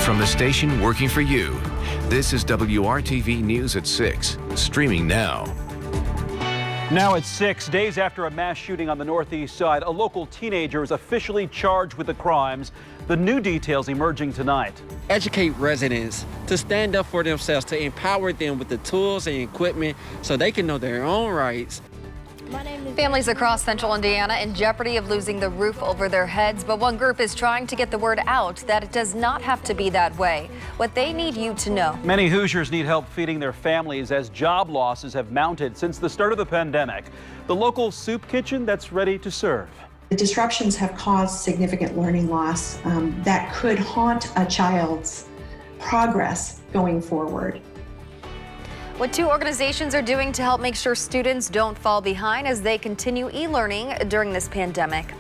From the station working for you, this is WRTV News at 6, streaming now. Now at 6 days after a mass shooting on the northeast side, a local teenager is officially charged with the crimes. The new details emerging tonight. Educate residents to stand up for themselves, to empower them with the tools and equipment so they can know their own rights. Families across central Indiana in jeopardy of losing the roof over their heads, but one group is trying to get the word out that it does not have to be that way. What they need you to know. Many Hoosiers need help feeding their families as job losses have mounted since the start of the pandemic. The local soup kitchen that's ready to serve. The disruptions have caused significant learning loss that could haunt a child's progress going forward. What two organizations are doing to help make sure students don't fall behind as they continue e-learning during this pandemic.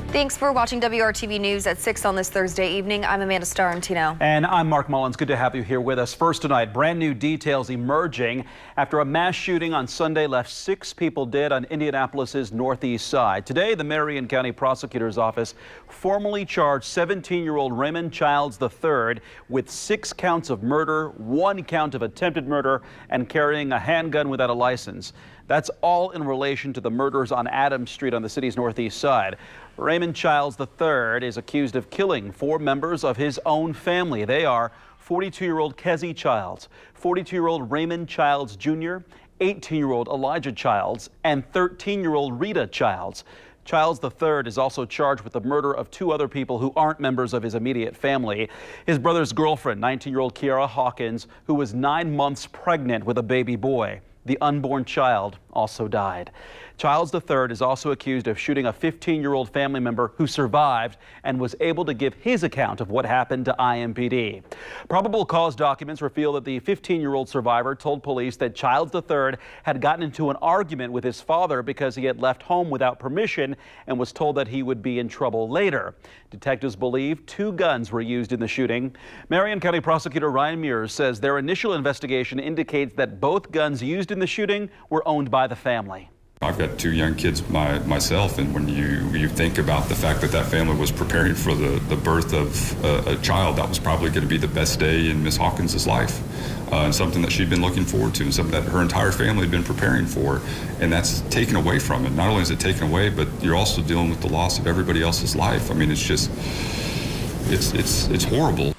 Thanks for watching WRTV News at 6 on this Thursday evening. I'm Amanda Starantino. And I'm Mark Mullins. Good to have you here with us. First tonight, brand new details emerging after a mass shooting on Sunday left 6 people dead on Indianapolis's northeast side. Today, the Marion County Prosecutor's Office formally charged 17-year-old Raymond Childs III with 6 counts of murder, 1 count of attempted murder, and carrying a handgun without a license. That's all in relation to the murders on Adams Street on the city's northeast side. Raymond Childs III is accused of killing 4 members of his own family. They are 42-year-old Kezzie Childs, 42-year-old Raymond Childs Jr., 18-year-old Elijah Childs, and 13-year-old Rita Childs. Childs III is also charged with the murder of 2 other people who aren't members of his immediate family. His brother's girlfriend, 19-year-old Kiara Hawkins, who was 9 months pregnant with a baby boy. The unborn child also died. Childs III is also accused of shooting a 15-year-old family member who survived and was able to give his account of what happened to IMPD. Probable cause documents reveal that the 15-year-old survivor told police that Childs III had gotten into an argument with his father because he had left home without permission and was told that he would be in trouble later. Detectives believe 2 guns were used in the shooting. Marion County Prosecutor Ryan Mears says their initial investigation indicates that both guns used in the shooting were owned by the family. I've got 2 young kids myself, and when you think about the fact that that family was preparing for the birth of a child, that was probably going to be the best day in Miss Hawkins' life, and something that she'd been looking forward to, and something that her entire family had been preparing for, and that's taken away from it. Not only is it taken away, but you're also dealing with the loss of everybody else's life. I mean, it's just, it's horrible.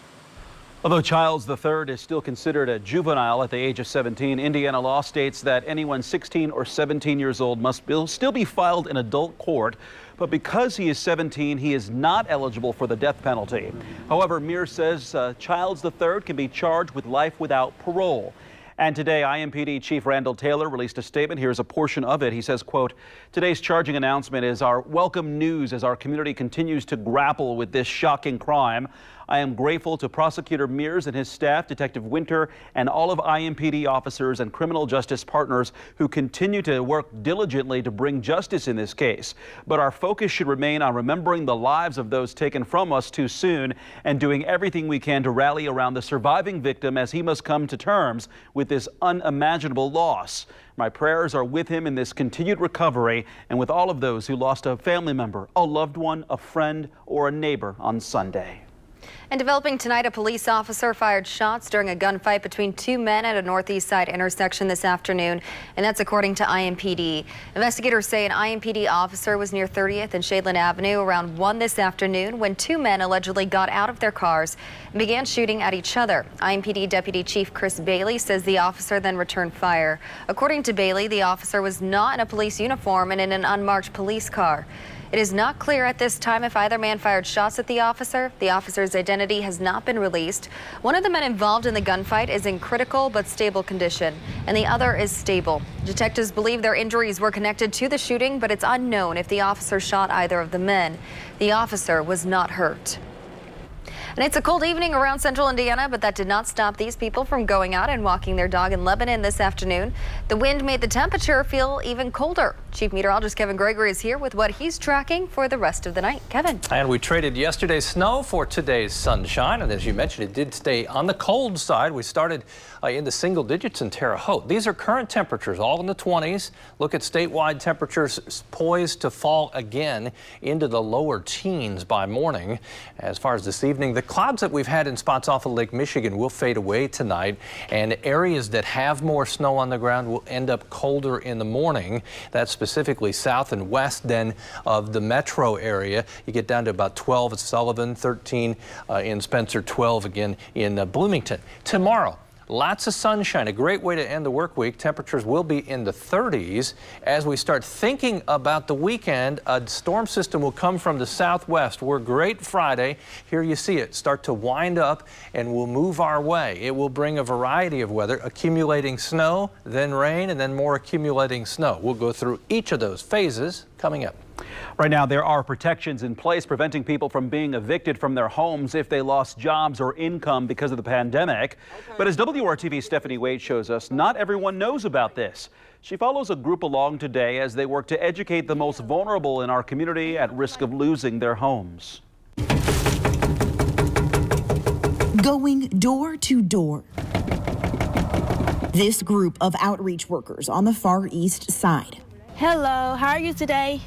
Although Childs III is still considered a juvenile at the age of 17, Indiana law states that anyone 16 or 17 years old must still be filed in adult court. But because he is 17, he is not eligible for the death penalty. However, Mears says Childs III can be charged with life without parole. And today, IMPD Chief Randall Taylor released a statement. Here's a portion of it. He says, quote, "Today's charging announcement is our welcome news as our community continues to grapple with this shocking crime. I am grateful to Prosecutor Mears and his staff, Detective Winter, and all of IMPD officers and criminal justice partners who continue to work diligently to bring justice in this case. But our focus should remain on remembering the lives of those taken from us too soon and doing everything we can to rally around the surviving victim as he must come to terms with this unimaginable loss. My prayers are with him in this continued recovery and with all of those who lost a family member, a loved one, a friend, or a neighbor on Sunday." And developing tonight, a police officer fired shots during a gunfight between 2 men at a northeast side intersection this afternoon, and that's according to IMPD. Investigators say an IMPD officer was near 30th and Shadeland Avenue around 1 this afternoon when 2 men allegedly got out of their cars and began shooting at each other. IMPD Deputy Chief Chris Bailey says the officer then returned fire. According to Bailey, the officer was not in a police uniform and in an unmarked police car. It is not clear at this time if either man fired shots at the officer. The officer's identity has not been released. One of the men involved in the gunfight is in critical but stable condition, and the other is stable. Detectives believe their injuries were connected to the shooting, but it's unknown if the officer shot either of the men. The officer was not hurt. And it's a cold evening around central Indiana, but that did not stop these people from going out and walking their dog in Lebanon this afternoon. The wind made the temperature feel even colder. Chief Meteorologist Kevin Gregory is here with what he's tracking for the rest of the night. Kevin. And we traded yesterday's snow for today's sunshine. And as you mentioned, it did stay on the cold side. We started in the single digits in Terre Haute. These are current temperatures, all in the 20s. Look at statewide temperatures poised to fall again into the lower teens by morning. As far as this evening, the clouds that we've had in spots off of Lake Michigan will fade away tonight. And areas that have more snow on the ground will end up colder in the morning. That's specifically south and west then of the metro area. You get down to about 12 at Sullivan, 13 in Spencer, 12 again in Bloomington. Tomorrow, lots of sunshine, a great way to end the work week. Temperatures will be in the 30s. As we start thinking about the weekend, a storm system will come from the southwest. We're great Friday. Here you see it start to wind up and will move our way. It will bring a variety of weather, accumulating snow, then rain, and then more accumulating snow. We'll go through each of those phases coming up. Right now, there are protections in place preventing people from being evicted from their homes if they lost jobs or income because of the pandemic. But as WRTV's Stephanie Wade shows us, not everyone knows about this. She follows a group along today as they work to educate the most vulnerable in our community at risk of losing their homes. Going door to door. This group of outreach workers on the Far East Side. Hello, how are you today?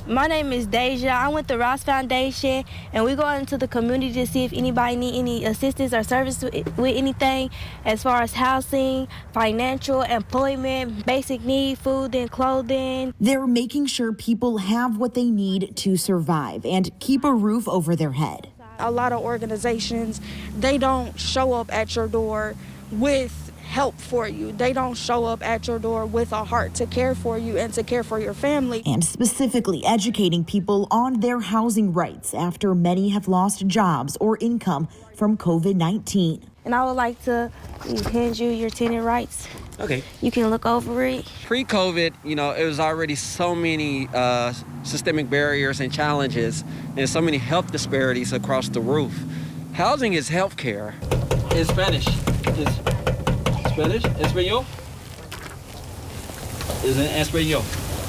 My name is Deja. I'm with the Ross Foundation, and we go into the community to see if anybody need any assistance or service with anything as far as housing, financial, employment, basic need, food and clothing. They're making sure people have what they need to survive and keep a roof over their head. A lot of organizations, they don't show up at your door with help for you. They don't show up at your door with a heart to care for you and to care for your family. And specifically educating people on their housing rights after many have lost jobs or income from COVID-19. And I would like to hand you your tenant rights. Okay. You can look over it. Pre-COVID, it was already so many systemic barriers and challenges and so many health disparities across the roof. Housing is health care. In Spanish. Spanish? Espanol? Is it Espanol?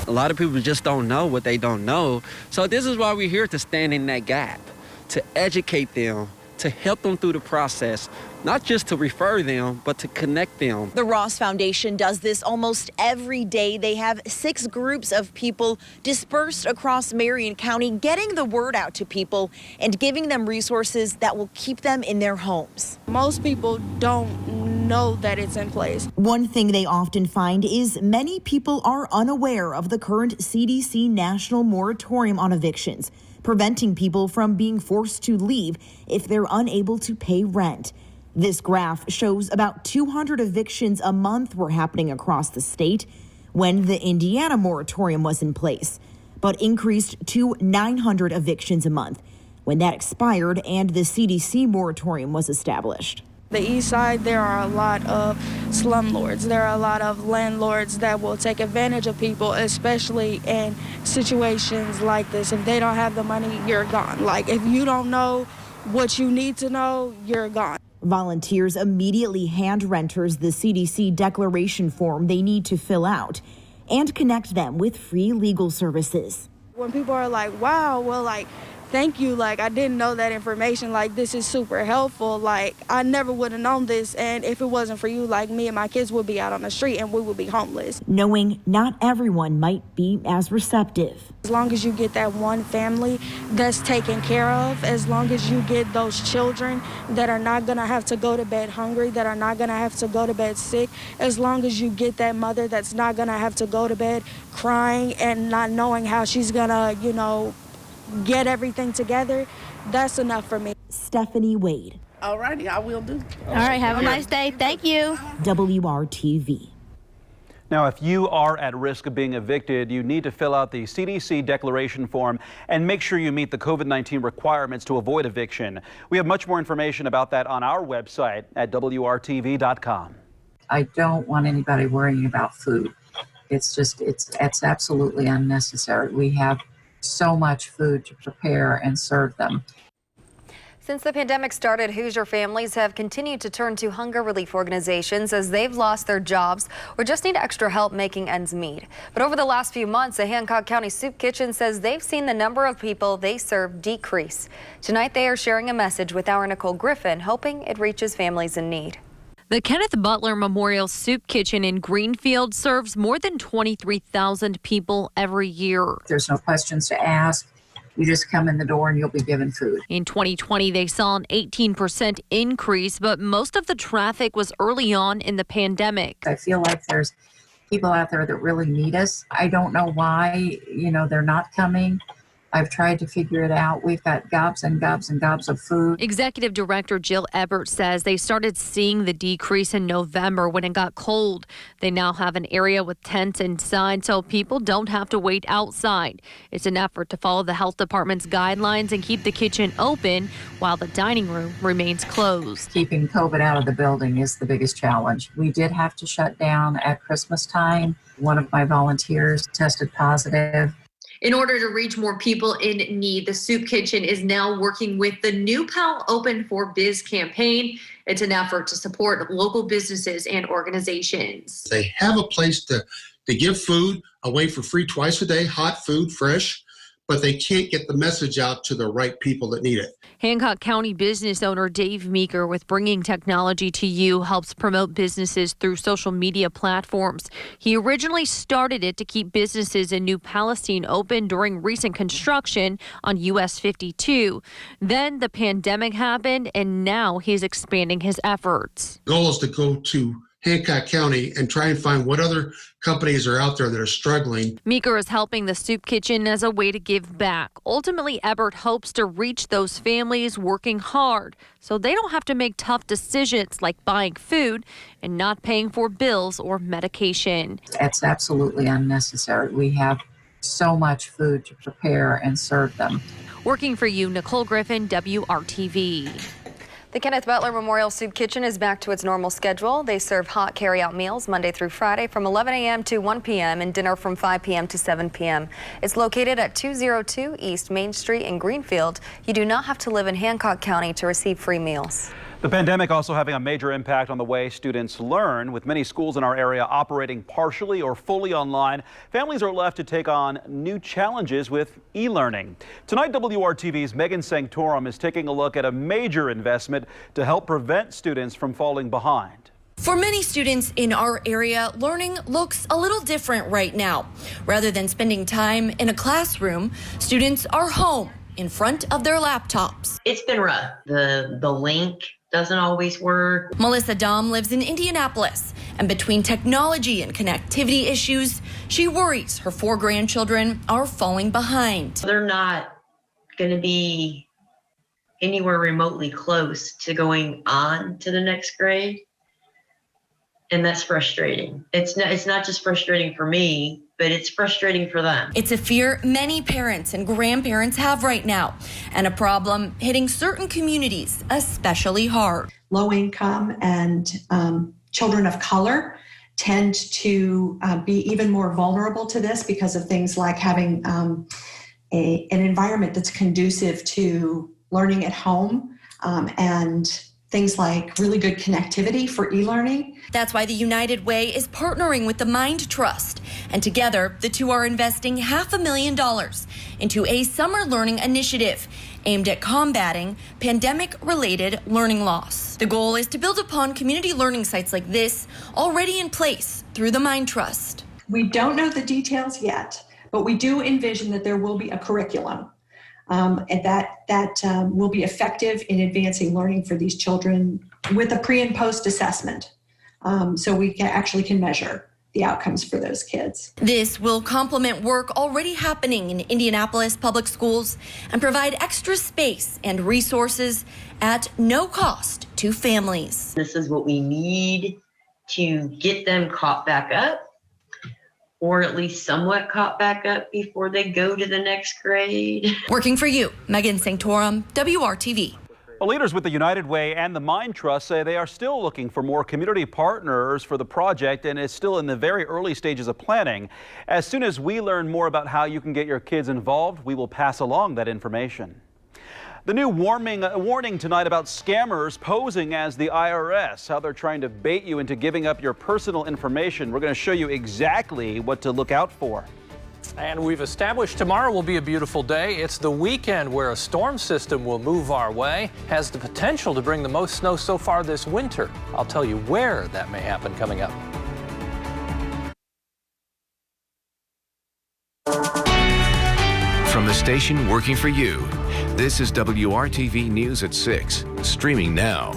A lot of people just don't know what they don't know. So this is why we're here, to stand in that gap, to educate them, to help them through the process, not just to refer them, but to connect them. The Ross Foundation does this almost every day. They have 6 groups of people dispersed across Marion County, getting the word out to people and giving them resources that will keep them in their homes. Most people don't know that it's in place. One thing they often find is many people are unaware of the current CDC national moratorium on evictions, preventing people from being forced to leave if they're unable to pay rent. This graph shows about 200 evictions a month were happening across the state when the Indiana moratorium was in place, but increased to 900 evictions a month when that expired and the CDC moratorium was established. The east side, there are a lot of slumlords. There are a lot of landlords that will take advantage of people, especially in situations like this. If they don't have the money, you're gone. Like, if you don't know what you need to know, you're gone. Volunteers immediately hand renters the CDC declaration form they need to fill out and connect them with free legal services. When people are like, wow, well, thank you. I didn't know that information. This is super helpful. I never would have known this. And if it wasn't for you, me and my kids would be out on the street and we would be homeless. Knowing not everyone might be as receptive. As long as you get that one family that's taken care of, as long as you get those children that are not going to have to go to bed hungry, that are not going to have to go to bed sick, as long as you get that mother that's not going to have to go to bed crying and not knowing how she's going to, get everything together, that's enough for me. Stephanie Wade. All righty, I will do. All right, have a nice day. Thank you. WRTV. Now, if you are at risk of being evicted, you need to fill out the CDC declaration form and make sure you meet the COVID-19 requirements to avoid eviction. We have much more information about that on our website at WRTV.com. I don't want anybody worrying about food. It's absolutely unnecessary. We have so much food to prepare and serve them. Since the pandemic started, Hoosier families have continued to turn to hunger relief organizations as they've lost their jobs or just need extra help making ends meet. But over the last few months, the Hancock County Soup Kitchen says they've seen the number of people they serve decrease. Tonight, they are sharing a message with our Nicole Griffin, hoping it reaches families in need. The Kenneth Butler Memorial Soup Kitchen in Greenfield serves more than 23,000 people every year. There's no questions to ask. You just come in the door and you'll be given food. In 2020, they saw an 18% increase, but most of the traffic was early on in the pandemic. I feel like there's people out there that really need us. I don't know why, they're not coming. I've tried to figure it out. We've got gobs and gobs and gobs of food. Executive Director Jill Ebert says they started seeing the decrease in November when it got cold. They now have an area with tents inside so people don't have to wait outside. It's an effort to follow the health department's guidelines and keep the kitchen open while the dining room remains closed. Keeping COVID out of the building is the biggest challenge. We did have to shut down at Christmas time. One of my volunteers tested positive. In order to reach more people in need, the Soup Kitchen is now working with the New Pal Open for Biz campaign. It's an effort to support local businesses and organizations. They have a place to give food away for free twice a day, hot food, fresh, but they can't get the message out to the right people that need it. Hancock County business owner Dave Meeker with Bringing Technology to You helps promote businesses through social media platforms. He originally started it to keep businesses in New Palestine open during recent construction on US 52. Then the pandemic happened, and now he's expanding his efforts. The goal is to go to Hancock County and try and find what other companies are out there that are struggling. Meeker is helping the Soup Kitchen as a way to give back. Ultimately, Ebert hopes to reach those families working hard so they don't have to make tough decisions like buying food and not paying for bills or medication. It's absolutely unnecessary. We have so much food to prepare and serve them. Working for you, Nicole Griffin, WRTV. The Kenneth Butler Memorial Soup Kitchen is back to its normal schedule. They serve hot carry-out meals Monday through Friday from 11 a.m. to 1 p.m. and dinner from 5 p.m. to 7 p.m. It's located at 202 East Main Street in Greenfield. You do not have to live in Hancock County to receive free meals. The pandemic also having a major impact on the way students learn. With many schools in our area operating partially or fully online, families are left to take on new challenges with e-learning. Tonight, WRTV's Megan Sanctorum is taking a look at a major investment to help prevent students from falling behind. For many students in our area, learning looks a little different right now. Rather than spending time in a classroom, students are home in front of their laptops. It's been rough. The link doesn't always work. Melissa Dom lives in Indianapolis, and between technology and connectivity issues, she worries her 4 grandchildren are falling behind. They're not going to be anywhere remotely close to going on to the next grade, and that's frustrating. It's not just frustrating for me, but it's frustrating for them. It's a fear many parents and grandparents have right now, and a problem hitting certain communities especially hard. Low income and children of color tend to be even more vulnerable to this because of things like having an environment that's conducive to learning at home and things like really good connectivity for e-learning. That's why the United Way is partnering with the Mind Trust. And together, the two are investing $500,000 into a summer learning initiative aimed at combating pandemic-related learning loss. The goal is to build upon community learning sites like this already in place through the Mind Trust. We don't know the details yet, but we do envision that there will be a curriculum and that will be effective in advancing learning for these children with a pre and post assessment. So we can measure the outcomes for those kids. This will complement work already happening in Indianapolis public schools and provide extra space and resources at no cost to families. This is what we need to get them caught back up, or at least somewhat caught back up before they go to the next grade. Working for you, Megan Sanctorum, WRTV. Well, leaders with the United Way and the Mind Trust say they are still looking for more community partners for the project, and it's still in the very early stages of planning. As soon as we learn more about how you can get your kids involved, we will pass along that information. The new warning tonight about scammers posing as the IRS, how they're trying to bait you into giving up your personal information. We're going to show you exactly what to look out for. And we've established tomorrow will be a beautiful day. It's the weekend where a storm system will move our way, has the potential to bring the most snow so far this winter. I'll tell you where that may happen coming up. From the station working for you, this is WRTV News at 6, streaming now.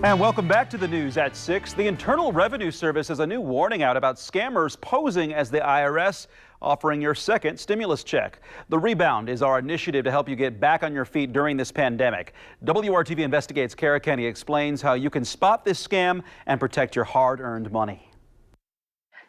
And welcome back to the news at 6. The Internal Revenue Service has a new warning out about scammers posing as the IRS, offering your second stimulus check. The Rebound is our initiative to help you get back on your feet during this pandemic. WRTV Investigates Kara Kenny explains how you can spot this scam and protect your hard-earned money.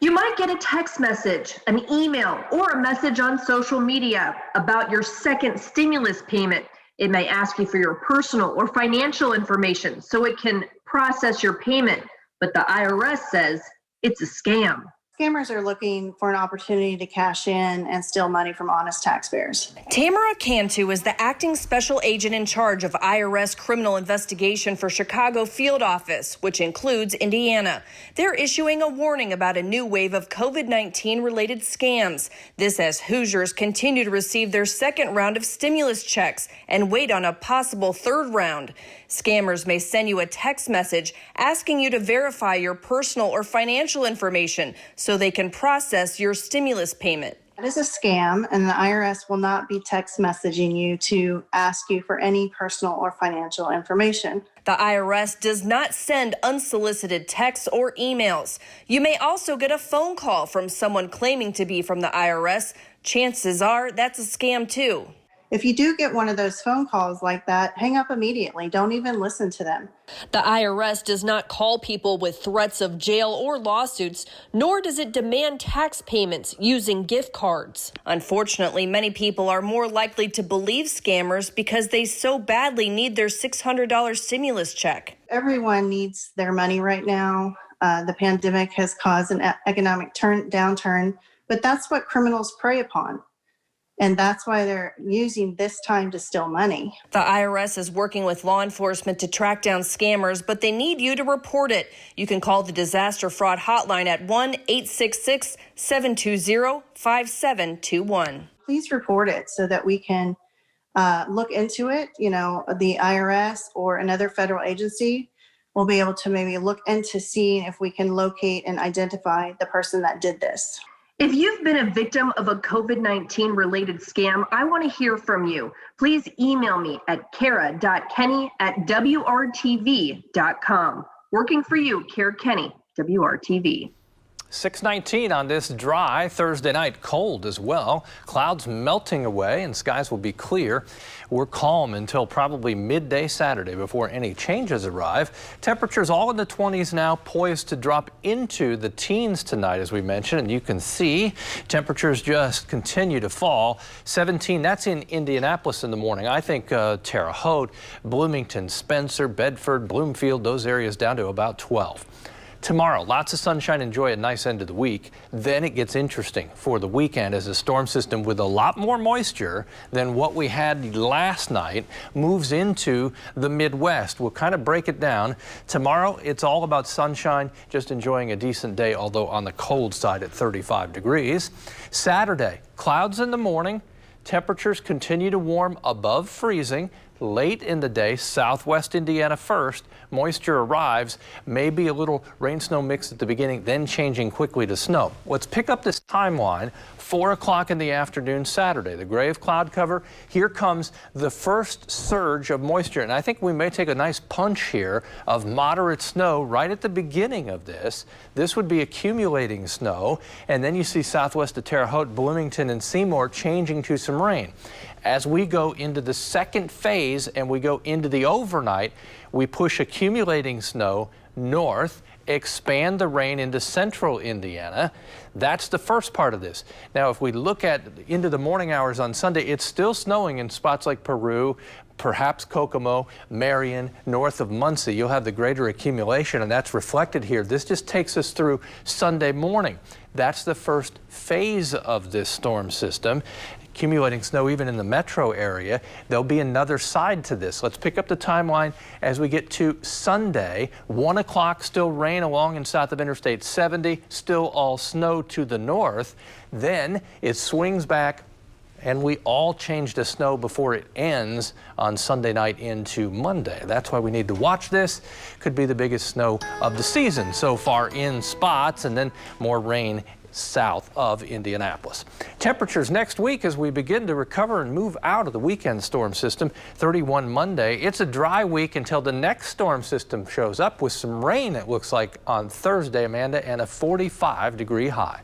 You might get a text message, an email, or a message on social media about your second stimulus payment. It may ask you for your personal or financial information so it can process your payment, but the IRS says it's a scam. Scammers are looking for an opportunity to cash in and steal money from honest taxpayers. Tamara Cantu is the acting special agent in charge of IRS criminal investigation for Chicago Field Office, which includes Indiana. They're issuing a warning about a new wave of COVID-19 related scams. This as Hoosiers continue to receive their second round of stimulus checks and wait on a possible third round. Scammers may send you a text message asking you to verify your personal or financial information so they can process your stimulus payment. It is a scam, and the IRS will not be text messaging you to ask you for any personal or financial information. The IRS does not send unsolicited texts or emails. You may also get a phone call from someone claiming to be from the IRS. Chances are that's a scam too. If you do get one of those phone calls like that, hang up immediately. Don't even listen to them. The IRS does not call people with threats of jail or lawsuits, nor does it demand tax payments using gift cards. Unfortunately, many people are more likely to believe scammers because they so badly need their $600 stimulus check. Everyone needs their money right now. The pandemic has caused an economic downturn, but that's what criminals prey upon. And that's why they're using this time to steal money. The IRS is working with law enforcement to track down scammers, but they need you to report it. You can call the Disaster Fraud Hotline at 1-866-720-5721. Please report it so that we can look into it. You know, the IRS or another federal agency will be able to maybe look into seeing if we can locate and identify the person that did this. If you've been a victim of a COVID-19 related scam, I want to hear from you. Please email me at kara.kenny@wrtv.com. Working for you, Kara Kenny, WRTV. 6:19 on this dry Thursday night, cold as well. Clouds melting away and skies will be clear. We're calm until probably midday Saturday before any changes arrive. Temperatures all in the 20s now, poised to drop into the teens tonight, as we mentioned. And you can see temperatures just continue to fall. 17, that's in Indianapolis in the morning. I think Terre Haute, Bloomington, Spencer, Bedford, Bloomfield, those areas down to about 12. Tomorrow, lots of sunshine, enjoy a nice end of the week. Then it gets interesting for the weekend as a storm system with a lot more moisture than what we had last night moves into the Midwest. We'll kind of break it down. Tomorrow, it's all about sunshine, just enjoying a decent day, although on the cold side at 35 degrees. Saturday, clouds in the morning. Temperatures continue to warm above freezing. Late in the day, southwest Indiana first. Moisture arrives, maybe a little rain-snow mix at the beginning, then changing quickly to snow. Let's pick up this timeline. 4 o'clock in the afternoon Saturday, the gray of cloud cover. Here comes the first surge of moisture, and I think we may take a nice punch here of moderate snow right at the beginning of this. This would be accumulating snow, and then you see southwest of Terre Haute, Bloomington, and Seymour changing to some rain. As we go into the second phase and we go into the overnight, we push accumulating snow north, expand the rain into central Indiana. That's the first part of this. Now, if we look at into the morning hours on Sunday, it's still snowing in spots like Peru, perhaps Kokomo, Marion, north of Muncie. You'll have the greater accumulation, and that's reflected here. This just takes us through Sunday morning. That's the first phase of this storm system. accumulating snow even in the metro area. There'll be another side to this. Let's pick up the timeline as we get to Sunday. 1 o'clock, still rain along and south of Interstate 70, still all snow to the north. Then it swings back and we all change to snow before it ends on Sunday night into Monday. That's why we need to watch this. Could be the biggest snow of the season so far in spots, and then more rain south of Indianapolis. Temperatures next week as we begin to recover and move out of the weekend storm system. 31 Monday. It's a dry week until the next storm system shows up with some rain, it looks like, on Thursday, Amanda, and a 45-degree high.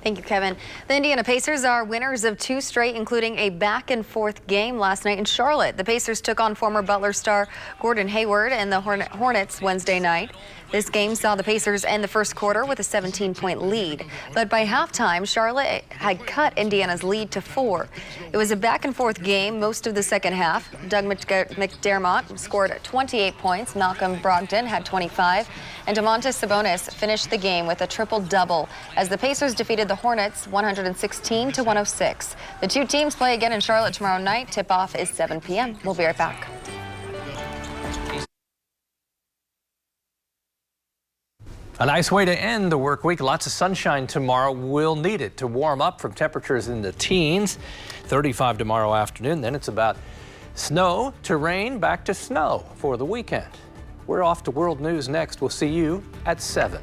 Thank you, Kevin. The Indiana Pacers are winners of 2 straight, including a back-and-forth game last night in Charlotte. The Pacers took on former Butler star Gordon Hayward and the Hornets Wednesday night. This game saw the Pacers end the first quarter with a 17-point lead. But by halftime, Charlotte had cut Indiana's lead to 4. It was a back-and-forth game most of the second half. Doug McDermott scored 28 points. Malcolm Brogdon had 25. And Domantas Sabonis finished the game with a triple-double as the Pacers defeated the Hornets 116-106. The two teams play again in Charlotte tomorrow night. Tip-off is 7 p.m. We'll be right back. A nice way to end the work week. Lots of sunshine tomorrow. We'll need it to warm up from temperatures in the teens. 35 tomorrow afternoon. Then it's about snow to rain, back to snow for the weekend. We're off to World News next. We'll see you at 7.